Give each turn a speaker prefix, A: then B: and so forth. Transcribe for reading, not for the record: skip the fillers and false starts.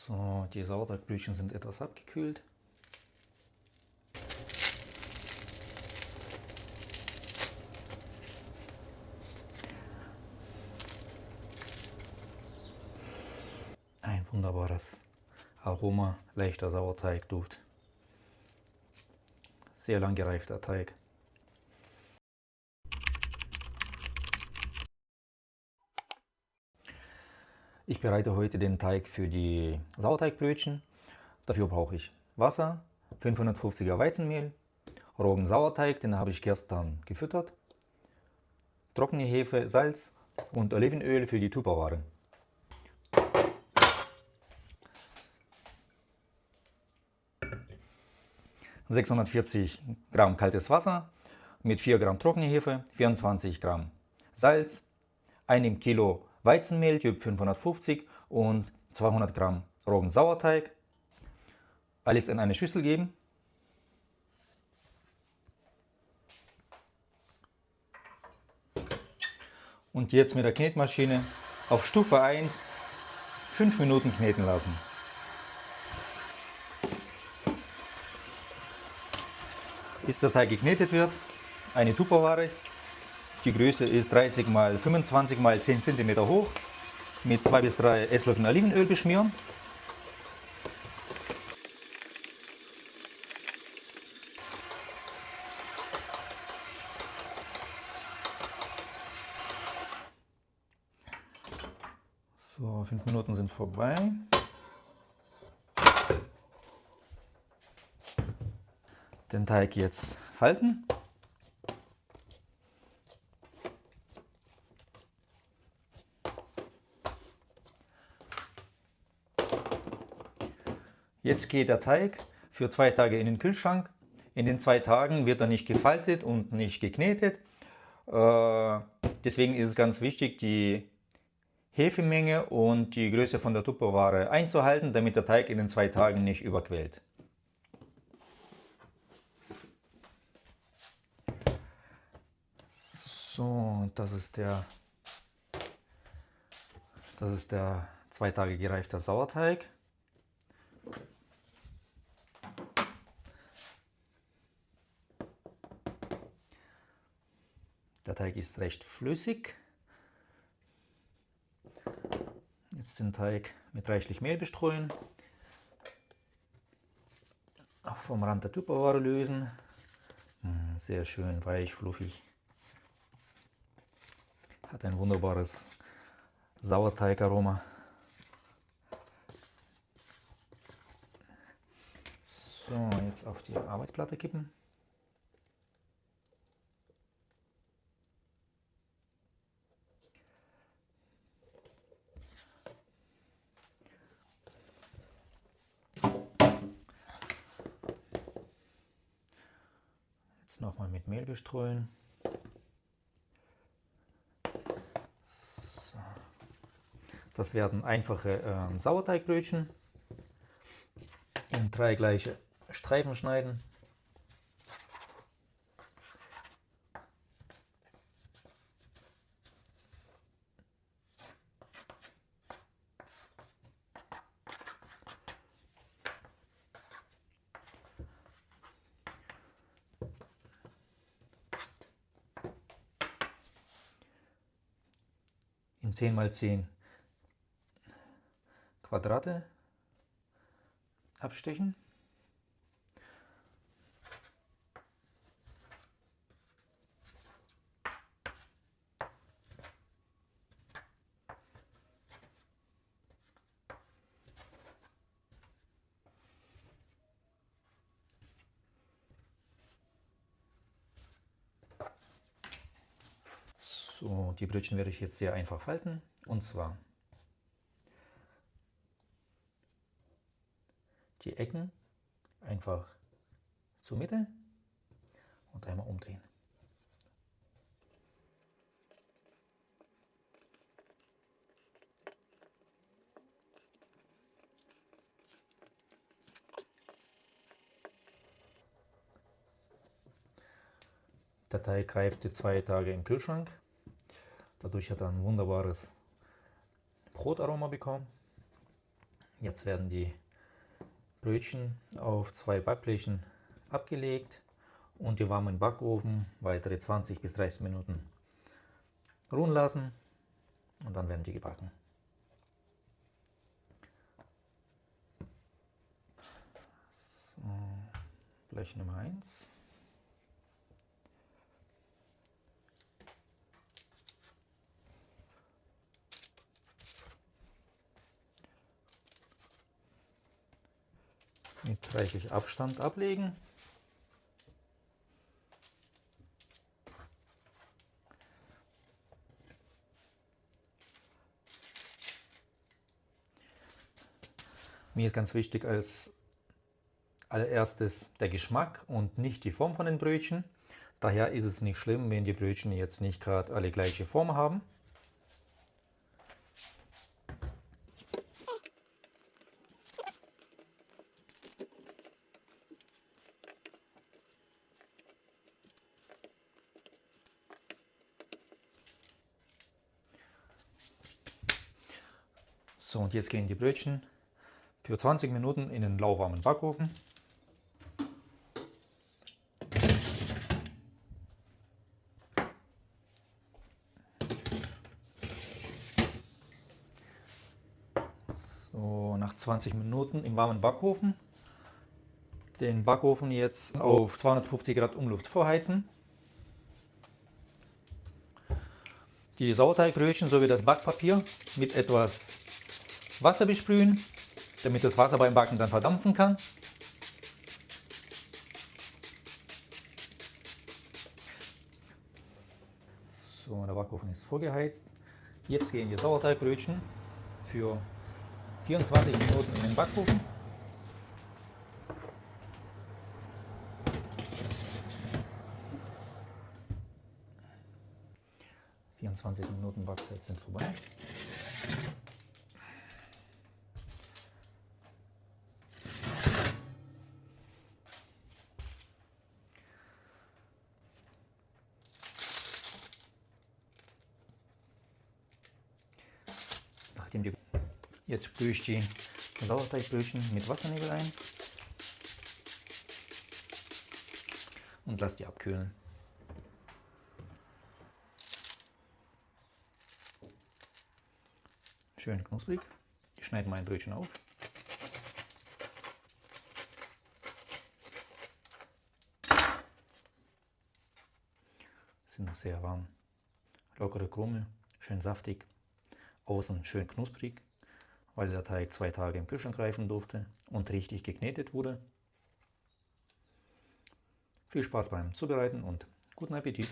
A: So, die Sauerteigbrötchen sind etwas abgekühlt. Ein wunderbares Aroma, leichter Sauerteigduft. Sehr lang gereifter Teig. Ich bereite heute den Teig für die Sauerteigbrötchen. Dafür brauche ich Wasser, 550er Weizenmehl, rohen Sauerteig, den habe ich gestern gefüttert, trockene Hefe, Salz und Olivenöl für die Tupperware. ...640 Gramm kaltes Wasser mit 4 Gramm trockene Hefe, 24 Gramm Salz, 1 Kilo Weizenmehl Typ 550 und 200 Gramm rohen Sauerteig. Alles in eine Schüssel geben. Und jetzt mit der Knetmaschine auf Stufe 1 5 Minuten kneten lassen. Bis der Teig geknetet wird, eine Tupperware. Die Größe ist 30 x 25 x 10 cm hoch, mit 2 bis 3 Esslöffeln Olivenöl beschmieren. So, 5 Minuten sind vorbei. Den Teig jetzt falten. Jetzt geht der Teig für 2 Tage in den Kühlschrank. In den 2 Tagen wird er nicht gefaltet und nicht geknetet. Deswegen ist es ganz wichtig, die Hefemenge und die Größe von der Tupperware einzuhalten, damit der Teig in den 2 Tagen nicht überquellt. So, das ist der 2 Tage gereifte Sauerteig. Der Teig ist recht flüssig. Jetzt den Teig mit reichlich Mehl bestreuen. Auch vom Rand der Tupperware lösen. Sehr schön weich, fluffig. Hat ein wunderbares Sauerteigaroma. So, jetzt auf die Arbeitsplatte kippen. Jetzt nochmal mit Mehl bestreuen. So. Das werden einfache Sauerteigbrötchen. In 3 gleiche Streifen schneiden. In 10 x 10 Quadrate abstechen. So, die Brötchen werde ich jetzt sehr einfach falten, und zwar die Ecken einfach zur Mitte und einmal umdrehen. Der Teig reifte 2 Tage im Kühlschrank. Dadurch hat er ein wunderbares Brotaroma bekommen. Jetzt werden die Brötchen auf 2 Backblechen abgelegt und die warmen Backofen weitere 20 bis 30 Minuten ruhen lassen und dann werden die gebacken. So, Blech Nummer 1. Mit reichlich Abstand ablegen. Mir ist ganz wichtig als allererstes der Geschmack und nicht die Form von den Brötchen. Daher ist es nicht schlimm, wenn die Brötchen jetzt nicht gerade alle gleiche Form haben. So, und jetzt gehen die Brötchen für 20 Minuten in den lauwarmen Backofen. So, nach 20 Minuten im warmen Backofen den Backofen jetzt auf 250 Grad Umluft vorheizen. Die Sauerteigbrötchen sowie das Backpapier mit etwas Wasser besprühen, damit das Wasser beim Backen dann verdampfen kann. So, der Backofen ist vorgeheizt. Jetzt gehen die Sauerteigbrötchen für 24 Minuten in den Backofen. Die 24 Minuten Backzeit sind vorbei. Jetzt sprühe ich die Sauerteigbrötchen mit Wassernebel ein und lasse die abkühlen. Schön knusprig. Ich schneide mein Brötchen auf. Sind noch sehr warm. Lockere Krume, schön saftig, außen schön knusprig, weil der Teig 2 Tage im Kühlschrank reifen durfte und richtig geknetet wurde. Viel Spaß beim Zubereiten und guten Appetit!